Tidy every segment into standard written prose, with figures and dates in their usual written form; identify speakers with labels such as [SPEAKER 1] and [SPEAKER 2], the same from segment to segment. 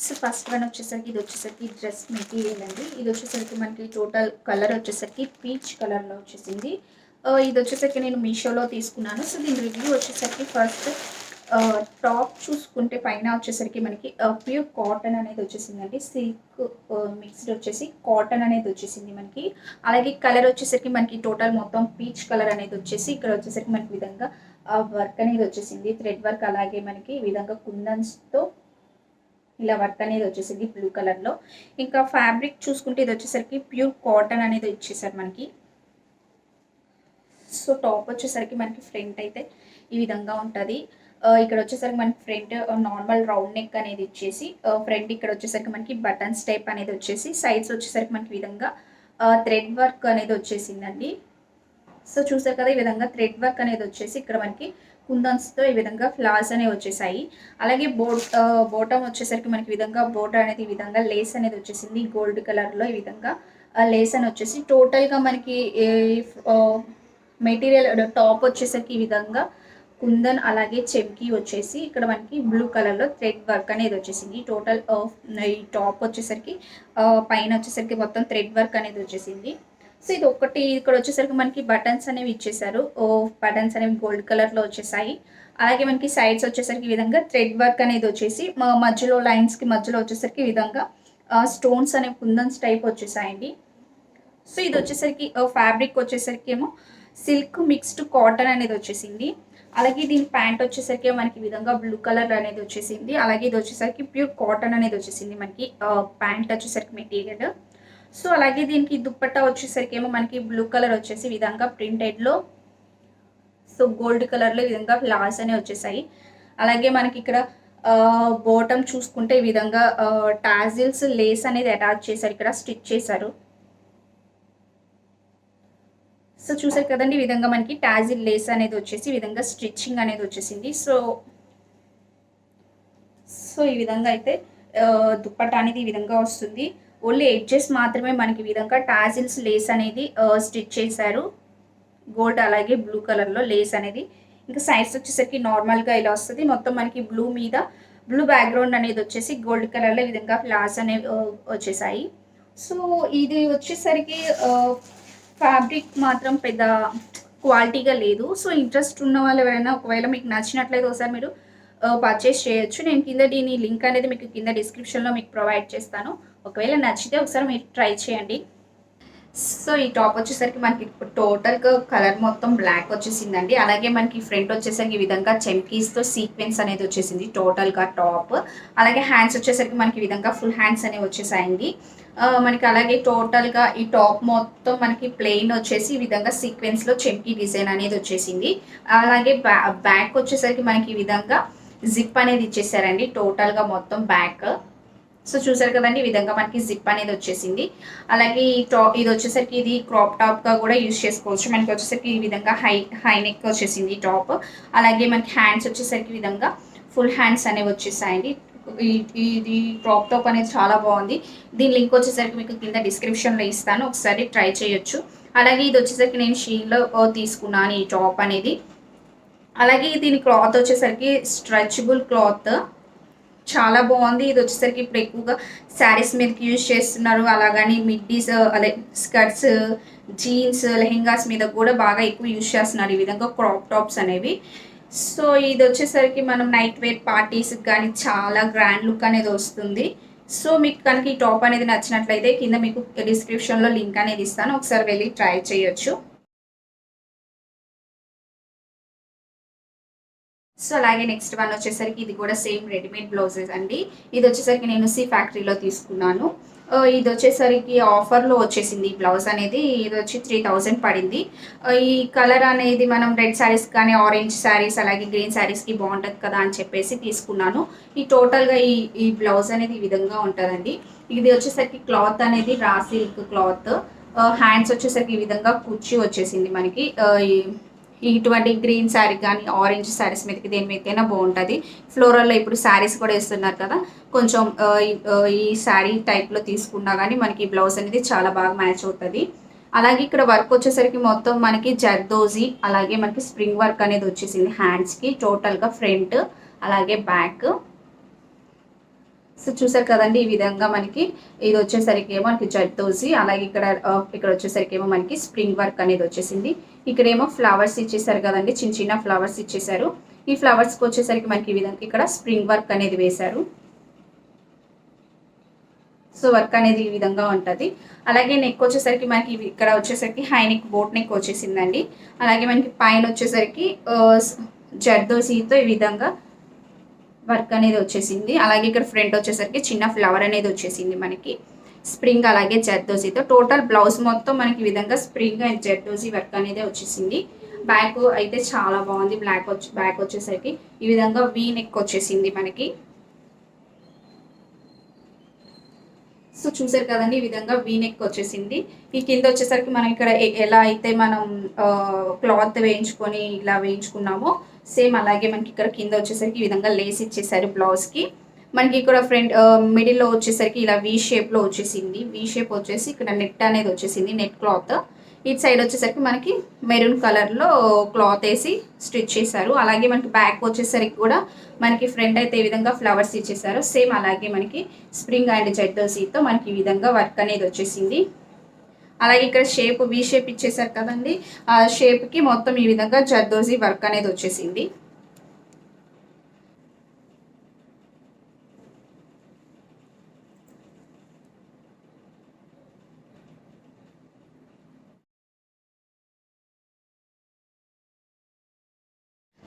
[SPEAKER 1] So first one వచ్చేసరికి ఇది వచ్చేసరికి డ్రెస్ మెటీరియల్ అండి. ఇది వచ్చేసరికి మనకి టోటల్ కలర్ వచ్చేసరికి పీచ్ కలర్లో వచ్చేసింది. ఇది వచ్చేసరికి నేను మీషోలో తీసుకున్నాను. సో దీని రివ్యూ వచ్చేసరికి ఫస్ట్ టాప్ చూసుకుంటే పైన వచ్చేసరికి మనకి ప్యూర్ కాటన్ అనేది వచ్చేసిందండి. సిల్క్ మిక్స్డ్ వచ్చేసి కాటన్ అనేది వచ్చేసింది మనకి. అలాగే కలర్ వచ్చేసరికి మనకి టోటల్ మొత్తం పీచ్ కలర్ అనేది వచ్చేసి ఇక్కడ వచ్చేసరికి మనకి విధంగా వర్క్ అనేది వచ్చేసింది. థ్రెడ్ వర్క్ అలాగే మనకి ఈ విధంగా కుందన్స్తో ఇలా వర్క్ అనేది వచ్చేసింది బ్లూ కలర్లో. ఇంకా ఫ్యాబ్రిక్ చూసుకుంటే ఇది వచ్చేసరికి ప్యూర్ కాటన్ అనేది ఇచ్చేసారు మనకి. సో టాప్ వచ్చేసరికి మనకి ఫ్రంట్ అయితే ఈ విధంగా ఉంటుంది. ఇక్కడ వచ్చేసరికి మనకి ఫ్రంట్ నార్మల్ రౌండ్ నెక్ అనేది ఇచ్చేసి ఫ్రంట్ ఇక్కడ వచ్చేసరికి మనకి బటన్స్ టైప్ అనేది వచ్చేసి సైడ్స్ వచ్చేసరికి మనకి విధంగా థ్రెడ్ వర్క్ అనేది వచ్చేసిందండి. సో చూసారు కదా ఈ విధంగా థ్రెడ్ వర్క్ అనేది వచ్చేసి ఇక్కడ మనకి కుందన్స్తో ఈ విధంగా ఫ్లవర్స్ అనేవి వచ్చేసాయి. అలాగే బోటం వచ్చేసరికి మనకి విధంగా బోర్డర్ అనేది ఈ విధంగా లేస్ అనేది వచ్చేసింది గోల్డ్ కలర్లో. ఈ విధంగా లేస్ అని వచ్చేసి టోటల్గా మనకి మెటీరియల్ టాప్ వచ్చేసరికి ఈ విధంగా కుందన్ అలాగే చెమ్కి వచ్చేసి ఇక్కడ మనకి బ్లూ కలర్లో థ్రెడ్ వర్క్ అనేది వచ్చేసింది. టోటల్ ఈ టాప్ వచ్చేసరికి పైన వచ్చేసరికి మొత్తం థ్రెడ్ వర్క్ అనేది వచ్చేసింది. సో ఇది ఒకటి ఇక్కడ వచ్చేసరికి మనకి బటన్స్ అనేవి ఇచ్చేసారు. బటన్స్ అనేవి గోల్డ్ కలర్లో వచ్చేసాయి. అలాగే మనకి సైడ్స్ వచ్చేసరికి ఈ విధంగా థ్రెడ్ వర్క్ అనేది వచ్చేసి మధ్యలో లైన్స్కి మధ్యలో వచ్చేసరికి ఈ విధంగా స్టోన్స్ అనేవి కుందన్స్ టైప్ వచ్చేసాయండి. సో ఇది వచ్చేసరికి ఫ్యాబ్రిక్ వచ్చేసరికి ఏమో సిల్క్ మిక్స్డ్ కాటన్ అనేది వచ్చేసింది. అలాగే దీని ప్యాంట్ వచ్చేసరికి మనకి విధంగా బ్లూ కలర్ అనేది వచ్చేసింది. అలాగే ఇది వచ్చేసరికి ప్యూర్ కాటన్ అనేది వచ్చేసింది మనకి ప్యాంట్ వచ్చేసరికి మెటీరియల్. సో అలాగే దీనికి దుప్పట్టా వచ్చేసరికి ఏమో మనకి బ్లూ కలర్ వచ్చేసి విధంగా ప్రింటెడ్లో సో గోల్డ్ కలర్లో ఈ విధంగా ఫ్లవర్స్ అనేవి వచ్చేసాయి. అలాగే మనకి ఇక్కడ బోటం చూసుకుంటే ఈ విధంగా టాజిల్స్ లేస్ అనేది అటాచ్ చేశారు, ఇక్కడ స్టిచ్ చేశారు. సో చూసారు కదండి ఈ విధంగా మనకి టాజిల్ లేస్ అనేది వచ్చేసి ఈ విధంగా స్టిచ్చింగ్ అనేది వచ్చేసింది. సో ఈ విధంగా అయితే దుప్పట్టా అనేది ఈ విధంగా వస్తుంది. ఓన్లీ ఎడ్జెస్ మాత్రమే మనకి ఈ విధంగా టాజిల్స్ లేస్ అనేది స్టిచ్ చేశారు గోల్డ్ అలాగే బ్లూ కలర్లో లేస్ అనేది. ఇంకా సైడ్స్ వచ్చేసరికి నార్మల్గా ఇలా వస్తుంది. మొత్తం మనకి బ్లూ మీద బ్లూ బ్యాక్గ్రౌండ్ అనేది వచ్చేసి గోల్డ్ కలర్లో ఈ విధంగా ఫ్లవర్స్ అనేవి వచ్చేసాయి. సో ఇది వచ్చేసరికి ఫ్యాబ్రిక్ మాత్రం పెద్ద క్వాలిటీగా లేదు. సో ఇంట్రెస్ట్ ఉన్న వాళ్ళు ఎవరైనా ఒకవేళ మీకు నచ్చినట్లయితే ఒకసారి మీరు పర్చేస్ చేయొచ్చు. నేను కింద దీని లింక్ అనేది మీకు కింద డిస్క్రిప్షన్లో మీకు ప్రొవైడ్ చేస్తాను. ఒకవేళ నచ్చితే ఒకసారి మీరు ట్రై చేయండి. సో ఈ టాప్ వచ్చేసరికి మనకి టోటల్గా కలర్ మొత్తం బ్లాక్ వచ్చేసిందండి. అలాగే మనకి ఫ్రంట్ వచ్చేసరికి ఈ విధంగా చెమ్కీస్తో సీక్వెన్స్ అనేది వచ్చేసింది టోటల్గా టాప్. అలాగే హ్యాండ్స్ వచ్చేసరికి మనకి ఈ విధంగా ఫుల్ హ్యాండ్స్ అనేవి వచ్చేసాయండి మనకి. అలాగే టోటల్గా ఈ టాప్ మొత్తం మనకి ప్లెయిన్ వచ్చేసి ఈ విధంగా సీక్వెన్స్లో చెమ్కీ డిజైన్ అనేది వచ్చేసింది. అలాగే బ్యాక్ వచ్చేసరికి మనకి ఈ విధంగా జిప్ అనేది ఇచ్చేసారండి టోటల్గా మొత్తం బ్యాక్. సో చూసారు కదండి ఈ విధంగా మనకి జిప్ అనేది వచ్చేసింది. అలాగే ఈ ఇది వచ్చేసరికి ఇది క్రాప్ టాప్గా కూడా యూజ్ చేసుకోవచ్చు. మనకి వచ్చేసరికి ఈ విధంగా హై నెక్ వచ్చేసింది టాప్. అలాగే మనకి హ్యాండ్స్ వచ్చేసరికి ఈ విధంగా ఫుల్ హ్యాండ్స్ అనేవి వచ్చేసాయండి. ఇది క్రాప్ టాప్ అనేది చాలా బాగుంది. దీని లింక్ వచ్చేసరికి మీకు కింద డిస్క్రిప్షన్లో ఇస్తాను, ఒకసారి ట్రై చేయొచ్చు. అలాగే ఇది వచ్చేసరికి నేను షీన్లో తీసుకున్నాను ఈ టాప్ అనేది. అలాగే దీని క్లాత్ వచ్చేసరికి స్ట్రెచబుల్ క్లాత్ చాలా బాగుంది. ఇది వచ్చేసరికి ఇప్పుడు ఎక్కువగా శారీస్ మీదకి యూజ్ చేస్తున్నారు. అలాగని మిడ్డీస్ అదే స్కర్ట్స్ జీన్స్ లెహెంగాస్ మీద కూడా బాగా ఎక్కువ యూజ్ చేస్తున్నారు ఈ విధంగా క్రాప్ టాప్స్ అనేవి. సో ఇది వచ్చేసరికి మనం నైట్ వేర్ పార్టీస్కి కానీ చాలా గ్రాండ్ లుక్ అనేది వస్తుంది. సో మీకు కనుక ఈ టాప్ అనేది నచ్చినట్లయితే కింద మీకు డిస్క్రిప్షన్లో లింక్ అనేది ఇస్తాను, ఒకసారి వెళ్ళి ట్రై చేయొచ్చు. సో అలాగే నెక్స్ట్ వన్ వచ్చేసరికి ఇది కూడా సేమ్ రెడీమేడ్ బ్లౌజెస్ అండి. ఇది వచ్చేసరికి నేను సి ఫ్యాక్టరీలో తీసుకున్నాను. ఇది వచ్చేసరికి ఆఫర్లో వచ్చేసింది ఈ బ్లౌజ్ అనేది. ఇది వచ్చి 3000 పడింది. ఈ కలర్ అనేది మనం రెడ్ శారీస్ కానీ ఆరెంజ్ శారీస్ అలాగే గ్రీన్ శారీస్కి బాగుంటుంది కదా అని చెప్పేసి తీసుకున్నాను. ఈ టోటల్గా ఈ బ్లౌజ్ అనేది ఈ విధంగా ఉంటుందండి. ఇది వచ్చేసరికి క్లాత్ అనేది రా సిల్క్ క్లాత్. హ్యాండ్స్ వచ్చేసరికి ఈ విధంగా కుర్చీ వచ్చేసింది మనకి. ఇటువంటి గ్రీన్ శారీ కానీ ఆరెంజ్ శారీస్ మీదకి దేని మీదకైనా బాగుంటుంది. ఫ్లోరల్లో ఇప్పుడు శారీస్ కూడా వేస్తున్నారు కదా, కొంచెం ఈ శారీ టైప్లో తీసుకున్నా కానీ మనకి బ్లౌజ్ అనేది చాలా బాగా మ్యాచ్ అవుతుంది. అలాగే ఇక్కడ వర్క్ వచ్చేసరికి మొత్తం మనకి జర్దోజీ అలాగే మనకి స్ప్రింగ్ వర్క్ అనేది వచ్చేసింది హ్యాండ్స్కి టోటల్గా ఫ్రంట్ అలాగే బ్యాక్. సో చూసారు కదండి, ఈ విధంగా మనకి ఇది వచ్చేసరికి ఏమో మనకి జర్దోజీ, అలాగే ఇక్కడ వచ్చేసరికి ఏమో మనకి స్ప్రింగ్ వర్క్ అనేది వచ్చేసింది. ఇక్కడేమో ఫ్లవర్స్ ఇచ్చేసారు కదండి, చిన్న చిన్న ఫ్లవర్స్ ఇచ్చేసారు. ఈ ఫ్లవర్స్కి వచ్చేసరికి మనకి ఈ విధంగా ఇక్కడ స్ప్రింగ్ వర్క్ అనేది వేశారు. సో వర్క్ అనేది ఈ విధంగా ఉంటుంది. అలాగే నెక్ వచ్చేసరికి మనకి ఇక్కడ వచ్చేసరికి హై నెక్ బోట్ నెక్ వచ్చేసిందండి. అలాగే మనకి పైన వచ్చేసరికి జర్దోజీతో ఈ విధంగా వర్క్ అనేది వచ్చేసింది. అలాగే ఇక్కడ ఫ్రంట్ వచ్చేసరికి చిన్న ఫ్లవర్ అనేది వచ్చేసింది మనకి స్ప్రింగ్ అలాగే జర్దోజీతో. టోటల్ బ్లౌజ్ మొత్తం మనకి ఈ విధంగా స్ప్రింగ్ అండ్ జర్దోజీ వర్క్ అనేది వచ్చేసింది. బ్యాక్ అయితే చాలా బాగుంది. బ్యాక్ వచ్చేసరికి ఈ విధంగా వీ నెక్ వచ్చేసింది మనకి. సో చూసారు కదండి, ఈ విధంగా వీ నెక్ వచ్చేసింది. ఈ కింద వచ్చేసరికి మనం ఇక్కడ ఎలా అయితే మనం క్లాత్ వేయించుకొని ఇలా వేయించుకున్నామో సేమ్ అలాగే మనకి ఇక్కడ కింద వచ్చేసరికి ఈ విధంగా లేస్ ఇచ్చేసారు బ్లౌజ్కి. మనకి ఇక్కడ ఫ్రంట్ మిడిల్లో వచ్చేసరికి ఇలా వీ షేప్లో వచ్చేసింది. వీ షేప్ వచ్చేసి ఇక్కడ నెట్ అనేది వచ్చేసింది, నెట్ క్లాత్. ఇటు సైడ్ వచ్చేసరికి మనకి మెరూన్ కలర్లో క్లాత్ వేసి స్టిచ్ చేశారు. అలాగే మనకి బ్యాక్ వచ్చేసరికి కూడా మనకి ఫ్రంట్ అయితే ఈ విధంగా ఫ్లవర్స్ ఇచ్చేసారు. సేమ్ అలాగే మనకి స్ప్రింగ్ అండ్ జర్దోజీతో మనకి ఈ విధంగా వర్క్ అనేది వచ్చేసింది. అలాగే ఇక్కడ షేప్ వీ షేప్ ఇచ్చేసారు కదండి, ఆ షేప్కి మొత్తం ఈ విధంగా జర్దోజీ వర్క్ అనేది వచ్చేసింది.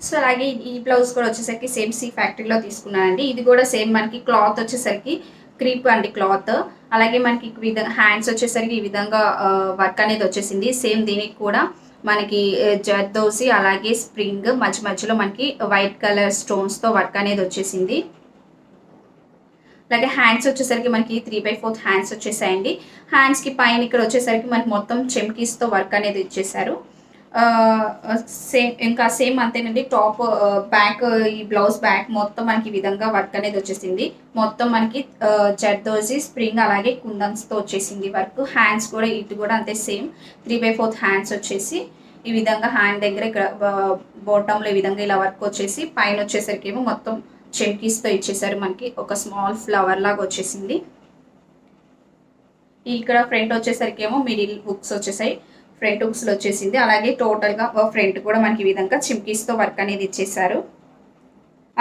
[SPEAKER 1] సో అలాగే ఈ బ్లౌజ్ కూడా వచ్చేసరికి సేమ్ సి ఫ్యాక్టరీలో తీసుకున్నానండి. ఇది కూడా సేమ్ మనకి క్లాత్ వచ్చేసరికి క్రీప్ అండి క్లాత్. అలాగే మనకి విధంగా హ్యాండ్స్ వచ్చేసరికి ఈ విధంగా వర్క్ అనేది వచ్చేసింది. సేమ్ దీనికి కూడా మనకి జర్దోజీ అలాగే స్ప్రింగ్ మధ్య మధ్యలో మనకి వైట్ కలర్ స్టోన్స్తో వర్క్ అనేది వచ్చేసింది. అలాగే హ్యాండ్స్ వచ్చేసరికి మనకి 3/4 హ్యాండ్స్ వచ్చేసాయండి. హ్యాండ్స్కి పైన ఇక్కడ వచ్చేసరికి మనకి మొత్తం చెమ్కీస్తో వర్క్ అనేది ఇచ్చేసారు. సేమ్ అంతేనండి. టాప్ బ్యాక్ ఈ బ్లౌజ్ బ్యాక్ మొత్తం మనకి ఈ విధంగా వర్క్ అనేది వచ్చేసింది. మొత్తం మనకి జర్దోజీ స్ప్రింగ్ అలాగే కుందన్స్తో వచ్చేసింది వర్క్. హ్యాండ్స్ కూడా ఇటు కూడా అంతే సేమ్ 3/4 హ్యాండ్స్ వచ్చేసి ఈ విధంగా హ్యాండ్ దగ్గర ఇక్కడ బాటంలో ఈ విధంగా ఇలా వర్క్ వచ్చేసి పైన వచ్చేసరికి ఏమో మొత్తం చెమ్కీస్తో ఇచ్చేసారు. మనకి ఒక స్మాల్ ఫ్లవర్ లాగా వచ్చేసింది. ఇక్కడ ఫ్రంట్ వచ్చేసరికి ఏమో మిడిల్ హుక్స్ వచ్చేసాయి, ఫ్రంట్ హుక్స్లో వచ్చేసింది. అలాగే టోటల్గా ఫ్రంట్ కూడా మనకి ఈ విధంగా చిమ్కీస్తో వర్క్ అనేది ఇచ్చేసారు.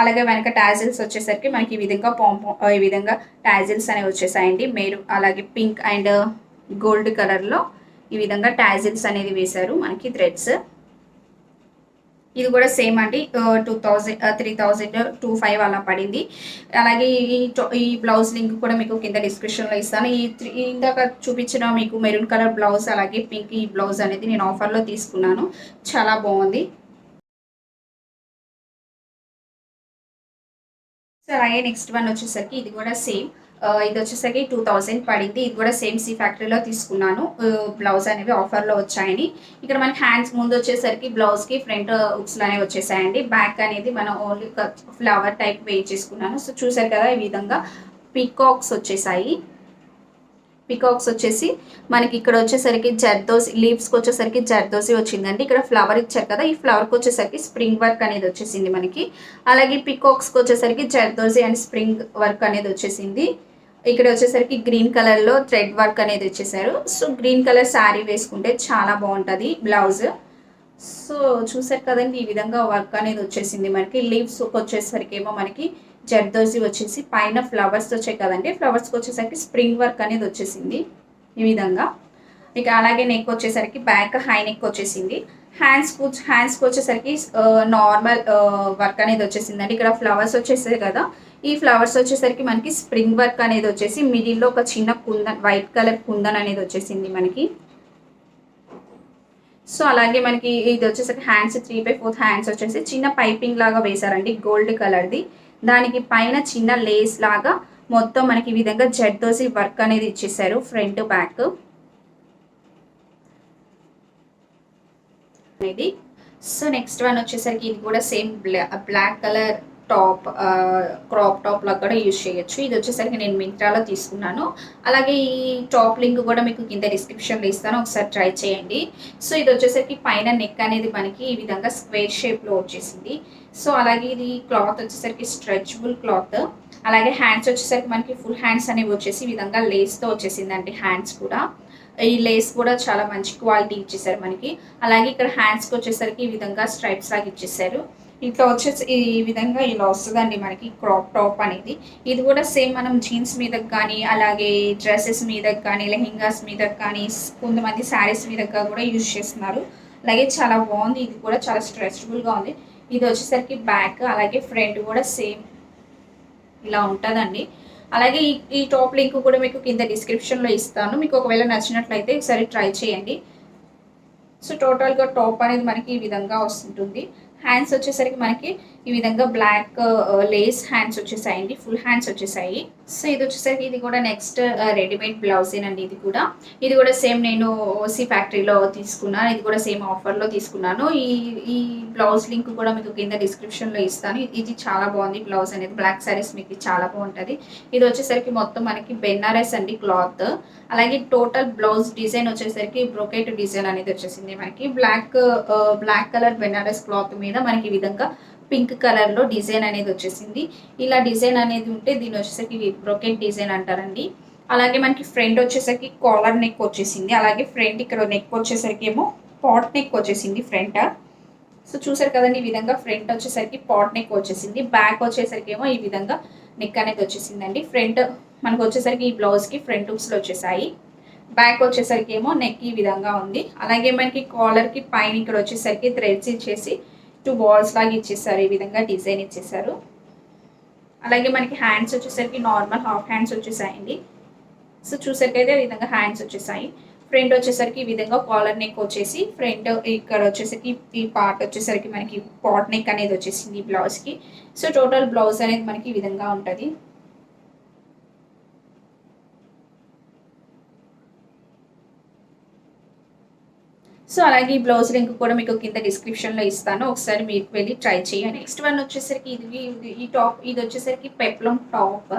[SPEAKER 1] అలాగే వెనక టాజిల్స్ వచ్చేసరికి మనకి ఈ విధంగా ఈ విధంగా టాజిల్స్ అనేవి వచ్చేసాయండి. అలాగే పింక్ అండ్ గోల్డ్ కలర్లో ఈ విధంగా టాజిల్స్ అనేది వేశారు మనకి థ్రెడ్స్. ఇది కూడా సేమ్ అండి 3,025 అలా పడింది. అలాగే ఈ బ్లౌజ్ లింక్ కూడా మీకు కింద డిస్క్రిప్షన్లో ఇస్తాను. ఇందాక చూపించిన మీకు మెరూన్ కలర్ బ్లౌజ్ అలాగే పింక్ ఈ బ్లౌజ్ అనేది నేను ఆఫర్లో తీసుకున్నాను, చాలా బాగుంది. సో అలాగే నెక్స్ట్ వన్ వచ్చేసరికి ఇది కూడా సేమ్, ఇది వచ్చేసరికి 2000 పడింది. ఇది కూడా సేమ్ సి ఫ్యాక్టరీలో తీసుకున్నాను. బ్లౌజ్ అనేవి ఆఫర్లో వచ్చాయని. ఇక్కడ మనకి హ్యాండ్స్ ముందు వచ్చేసరికి బ్లౌజ్కి ఫ్రంట్ హుక్స్లు అనేవి వచ్చేసాయండి. బ్యాక్ అనేది మనం ఓన్లీ ఫ్లవర్ టైప్ వేయించేసుకున్నాను. సో చూసారు కదా, ఈ విధంగా పీకాక్స్ వచ్చేసాయి. పీకాక్స్ వచ్చేసి మనకి ఇక్కడ వచ్చేసరికి జర్దోజీ లీవ్స్కి వచ్చేసరికి జర్దోజీ వచ్చిందండి. ఇక్కడ ఫ్లవర్ ఇచ్చారు కదా, ఈ ఫ్లవర్కి వచ్చేసరికి స్ప్రింగ్ వర్క్ అనేది వచ్చేసింది మనకి. అలాగే పీకాక్స్కి వచ్చేసరికి జర్దోజీ అండ్ స్ప్రింగ్ వర్క్ అనేది వచ్చేసింది. ఇక్కడ వచ్చేసరికి గ్రీన్ కలర్లో థ్రెడ్ వర్క్ అనేది వచ్చేసారు. సో గ్రీన్ కలర్ శారీ వేసుకుంటే చాలా బాగుంటుంది బ్లౌజ్. సో చూసారు కదండి, ఈ విధంగా వర్క్ అనేది వచ్చేసింది మనకి. లీవ్స్ వచ్చేసరికి ఏమో మనకి జర్దోజీ వచ్చేసి పైన ఫ్లవర్స్ వచ్చాయి కదండి, ఫ్లవర్స్కి వచ్చేసరికి స్ప్రింగ్ వర్క్ అనేది వచ్చేసింది ఈ విధంగా. ఇక అలాగే నెక్ వచ్చేసరికి బ్యాక్ హై నెక్ వచ్చేసింది. హ్యాండ్స్కి వచ్చేసరికి నార్మల్ వర్క్ అనేది వచ్చేసిందండి. ఇక్కడ ఫ్లవర్స్ వచ్చేసాయి కదా, ఈ ఫ్లవర్స్ వచ్చేసరికి మనకి స్ప్రింగ్ వర్క్ అనేది వచ్చేసి మిడిల్లో ఒక చిన్న కుందన్ వైట్ కలర్ కుందన్ అనేది వచ్చేసింది మనకి. సో అలాగే మనకి ఇది వచ్చేసరికి హ్యాండ్స్ 3/4 హ్యాండ్స్ వచ్చేసి చిన్న పైపింగ్ లాగా వేశారండి గోల్డ్ కలర్ది. దానికి పైన చిన్న లేస్ లాగా మొత్తం మనకి ఈ విధంగా జర్దోజీ వర్క్ అనేది ఇచ్చేసారు ఫ్రంట్ బ్యాక్ అనేది. సో నెక్స్ట్ వన్ వచ్చేసరికి ఇది కూడా same black colour top, crop top లాగా కూడా యూజ్ చేయొచ్చు. ఇది వచ్చేసరికి నేను మింత్రాలో తీసుకున్నాను. అలాగే ఈ టాప్ లింక్ కూడా మీకు కింద డిస్క్రిప్షన్లో ఇస్తాను, ఒకసారి ట్రై చేయండి. సో ఇది వచ్చేసరికి పైన నెక్ అనేది మనకి ఈ విధంగా స్క్వేర్ షేప్లో వచ్చేసింది. సో అలాగే ఇది క్లాత్ వచ్చేసరికి స్ట్రెచబుల్ క్లాత్. అలాగే హ్యాండ్స్ వచ్చేసరికి మనకి ఫుల్ హ్యాండ్స్ అనేవి వచ్చేసి ఈ విధంగా లేస్తో వచ్చేసిందండి. హ్యాండ్స్ కూడా ఈ లేస్ కూడా చాలా మంచి క్వాలిటీ ఇచ్చేసారు మనకి. అలాగే ఇక్కడ హ్యాండ్స్కి వచ్చేసరికి ఈ విధంగా స్ట్రైప్స్ లాగా ఇచ్చేసారు. ఇట్లా వచ్చేసి ఈ విధంగా ఇలా వస్తుందండి మనకి క్రాప్ టాప్ అనేది. ఇది కూడా సేమ్ మనం జీన్స్ మీదకి కానీ అలాగే డ్రెస్సెస్ మీదకి కానీ లెహెంగాస్ మీదకి కానీ కొంతమంది శారీస్ మీదకి కూడా యూజ్ చేస్తున్నారు. అలాగే చాలా బాగుంది. ఇది కూడా చాలా స్ట్రెచబుల్గా ఉంది. ఇది వచ్చేసరికి బ్యాక్ అలాగే ఫ్రంట్ కూడా సేమ్ ఇలా ఉంటుందండి. అలాగే ఈ టాప్ లింక్ కూడా మీకు కింద డిస్క్రిప్షన్లో ఇస్తాను. మీకు ఒకవేళ నచ్చినట్లయితే ఒకసారి ట్రై చేయండి. సో టోటల్గా టాప్ అనేది మనకి ఈ విధంగా వస్తుంటుంది. హ్యాండ్స్ వచ్చేసరికి మనకి ఈ విధంగా బ్లాక్ లేస్ హ్యాండ్స్ వచ్చేసాయండి. ఫుల్ హ్యాండ్స్ వచ్చేసాయి. సో ఇది వచ్చేసరికి ఇది కూడా నెక్స్ట్ రెడీమేడ్ బ్లౌజేనండి. ఇది కూడా సేమ్ నేను ఓసీ ఫ్యాక్టరీలో తీసుకున్నాను. ఇది కూడా సేమ్ ఆఫర్లో తీసుకున్నాను. ఈ బ్లౌజ్ లింక్ కూడా మీకు కింద డిస్క్రిప్షన్లో ఇస్తాను. ఇది చాలా బాగుంది. బ్లౌజ్ అనేది బ్లాక్ శారీస్ మీకు చాలా బాగుంటుంది. ఇది వచ్చేసరికి మొత్తం మనకి బెనారస్ అండి క్లాత్. అలాగే టోటల్ బ్లౌజ్ డిజైన్ వచ్చేసరికి బ్రోకెట్ డిజైన్ అనేది వచ్చేసింది మనకి. బ్లాక్ కలర్ బెనారస్ క్లాత్ మీద మనకి ఈ విధంగా పింక్ కలర్లో డిజైన్ అనేది వచ్చేసింది. ఇలా డిజైన్ అనేది ఉంటే దీని వచ్చేసరికి బ్రోకెట్ డిజైన్ అంటారండి. అలాగే మనకి ఫ్రంట్ వచ్చేసరికి కాలర్ నెక్ వచ్చేసింది. అలాగే ఫ్రంట్ ఇక్కడ నెక్ వచ్చేసరికి ఏమో పాట్ నెక్ వచ్చేసింది ఫ్రంట్. సో చూసారు కదండి, ఈ విధంగా ఫ్రంట్ వచ్చేసరికి పాట్ నెక్ వచ్చేసింది. బ్యాక్ వచ్చేసరికి ఏమో ఈ విధంగా నెక్ అనేది వచ్చేసిందండి. ఫ్రంట్ మనకు వచ్చేసరికి ఈ బ్లౌజ్కి ఫ్రంట్ హుక్స్లో వచ్చేసాయి. బ్యాక్ వచ్చేసరికి ఏమో నెక్ ఈ విధంగా ఉంది. అలాగే మనకి కాలర్కి పైన ఇక్కడ వచ్చేసరికి థ్రెడ్స్ ఇచ్చేసి 2 బాల్స్ లాగా ఇచ్చేసారు. ఈ విధంగా డిజైన్ ఇచ్చేసారు. అలాగే మనకి హ్యాండ్స్ వచ్చేసరికి నార్మల్ హాఫ్ హ్యాండ్స్ వచ్చేసాయండి. సో చూసరికైతే ఈ విధంగా హ్యాండ్స్ వచ్చేసాయి. ఫ్రంట్ వచ్చేసరికి ఈ విధంగా కాలర్ నెక్ వచ్చేసి ఫ్రంట్ ఇక్కడ వచ్చేసరికి ఈ పార్ట్ వచ్చేసరికి మనకి పాట్ నెక్ అనేది వచ్చేసింది ఈ బ్లౌజ్కి. సో టోటల్ బ్లౌజ్ అనేది మనకి ఈ విధంగా ఉంటుంది. సో అలాగే ఈ బ్లౌజ్ లింక్ కూడా మీకు కింద డిస్క్రిప్షన్లో ఇస్తాను. ఒకసారి మీరు వెళ్ళి ట్రై చేయండి. నెక్స్ట్ వన్ వచ్చేసరికి ఈ టాప్ ఇది వచ్చేసరికి పెప్లం టాప్.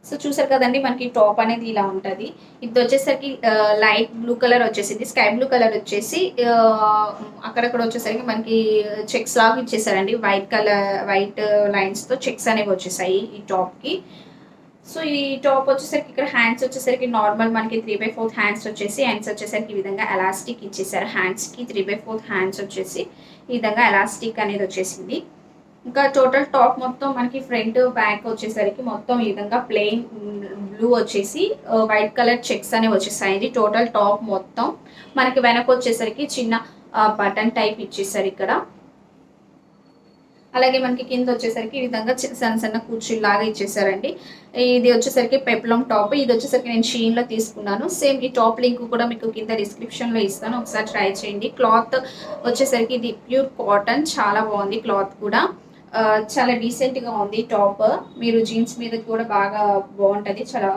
[SPEAKER 1] సో చూసారు కదండి, మనకి టాప్ అనేది ఇలా ఉంటుంది. ఇది వచ్చేసరికి లైట్ బ్లూ కలర్ వచ్చేసింది. స్కై బ్లూ కలర్ వచ్చేసి అక్కడక్కడ వచ్చేసరికి మనకి చెక్స్ లాగా ఇచ్చేసారండి. వైట్ లైన్స్తో చెక్స్ అనేవి వచ్చేసాయి ఈ టాప్కి. సో ఈ టాప్ వచ్చేసరికి ఇక్కడ హ్యాండ్స్ వచ్చేసరికి నార్మల్ మనకి 3/4 హ్యాండ్స్ వచ్చేసరికి ఈ విధంగా ఎలాస్టిక్ ఇచ్చేసారు. హ్యాండ్స్కి 3/4 హ్యాండ్స్ వచ్చేసి ఈ విధంగా ఎలాస్టిక్ అనేది వచ్చేసింది. ఇంకా టోటల్ టాప్ మొత్తం మనకి ఫ్రంట్ బ్యాక్ వచ్చేసరికి మొత్తం ఈ విధంగా ప్లెయిన్ బ్లూ వచ్చేసి వైట్ కలర్ చెక్స్ అనేవి వచ్చేసాయి. టోటల్ టాప్ మొత్తం మనకి వెనక వచ్చేసరికి చిన్న బటన్ టైప్ ఇచ్చేసారు ఇక్కడ. అలాగే మనకి కింద వచ్చేసరికి ఈ విధంగా సన్న సన్న కుర్చీలాగా ఇచ్చేసారండి. ఇది వచ్చేసరికి పెప్లం టాప్. ఇది వచ్చేసరికి నేను షీన్లో తీసుకున్నాను. సేమ్ ఈ టాప్ లింక్ కూడా మీకు కింద డిస్క్రిప్షన్లో ఇస్తాను. ఒకసారి ట్రై చేయండి. క్లాత్ వచ్చేసరికి ఇది ప్యూర్ కాటన్. చాలా బాగుంది క్లాత్ కూడా. చాలా డీసెంట్గా ఉంది టాప్. మీరు జీన్స్ మీద కూడా బాగా బాగుంటుంది. చాలా